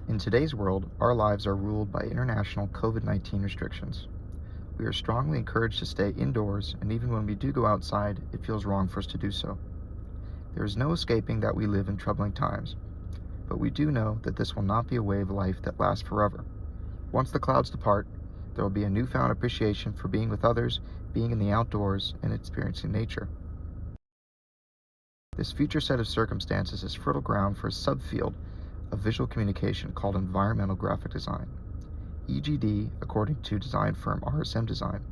In today's world, our lives are ruled by international COVID-19 restrictions. We are strongly encouraged to stay indoors, and even when we do go outside, it feels wrong for us to do so. There is no escaping that we live in troubling times, but we do know that this will not be a way of life that lasts forever. Once the clouds depart, there will be a newfound appreciation for being with others, being in the outdoors, and experiencing nature. This future set of circumstances is fertile ground for a subfield of visual communication called environmental graphic design. EGD, according to design firm RSM Design,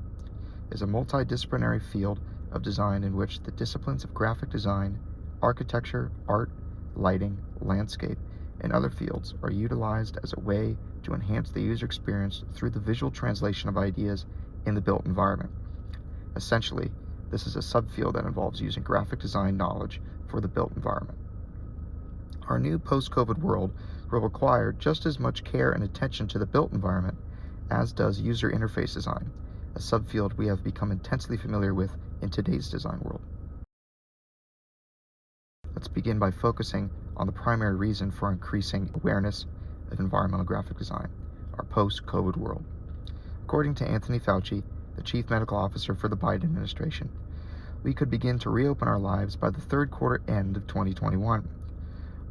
is a multidisciplinary field of design in which the disciplines of graphic design, architecture, art, lighting, landscape, and other fields are utilized as a way to enhance the user experience through the visual translation of ideas in the built environment. Essentially, this is a subfield that involves using graphic design knowledge for the built environment. Our new post-COVID world will require just as much care and attention to the built environment as does user interface design, a subfield we have become intensely familiar with in today's design world. Let's begin by focusing on the primary reason for increasing awareness of environmental graphic design, our post-COVID world. According to Anthony Fauci, the Chief Medical Officer for the Biden administration, we could begin to reopen our lives by the third quarter end of 2021,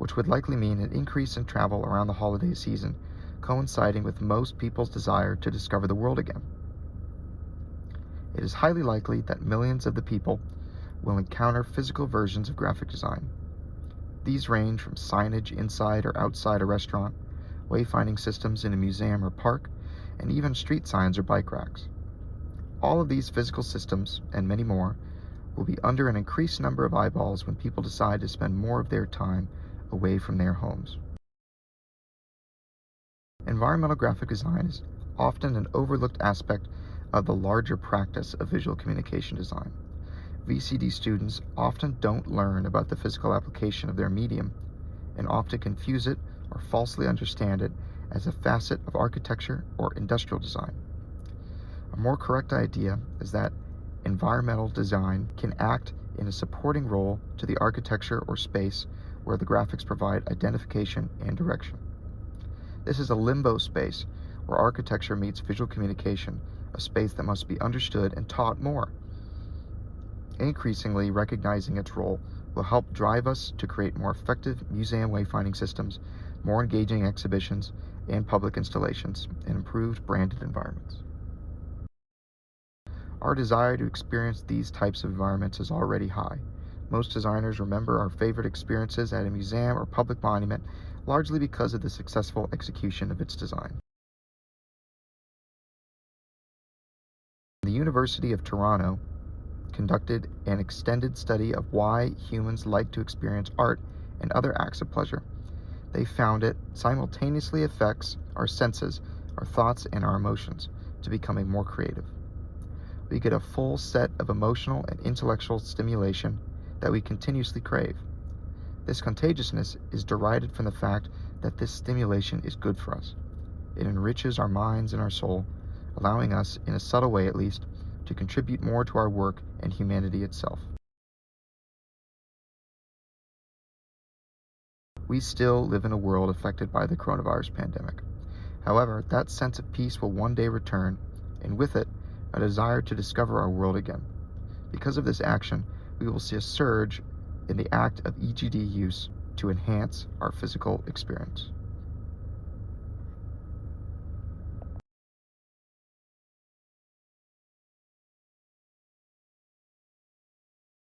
which would likely mean an increase in travel around the holiday season, coinciding with most people's desire to discover the world again. It is highly likely that millions of the people will encounter physical versions of graphic design. These range from signage inside or outside a restaurant, wayfinding systems in a museum or park, and even street signs or bike racks. All of these physical systems, and many more, will be under an increased number of eyeballs when people decide to spend more of their time away from their homes. Environmental graphic design is often an overlooked aspect of the larger practice of visual communication design. VCD students often don't learn about the physical application of their medium and often confuse it or falsely understand it as a facet of architecture or industrial design. A more correct idea is that environmental design can act in a supporting role to the architecture or space where the graphics provide identification and direction. This is a limbo space where architecture meets visual communication, a space that must be understood and taught more. Increasingly recognizing its role will help drive us to create more effective museum wayfinding systems, more engaging exhibitions and public installations, and improved branded environments. Our desire to experience these types of environments is already high. Most designers remember our favorite experiences at a museum or public monument, largely because of the successful execution of its design. The University of Toronto conducted an extended study of why humans like to experience art and other acts of pleasure. They found it simultaneously affects our senses, our thoughts, and our emotions to becoming more creative. We get a full set of emotional and intellectual stimulation that we continuously crave. This contagiousness is derived from the fact that this stimulation is good for us. It enriches our minds and our soul, allowing us, in a subtle way at least, to contribute more to our work and humanity itself. We still live in a world affected by the coronavirus pandemic. However, that sense of peace will one day return, and with it, a desire to discover our world again. Because of this action, we will see a surge in the act of EGD use to enhance our physical experience.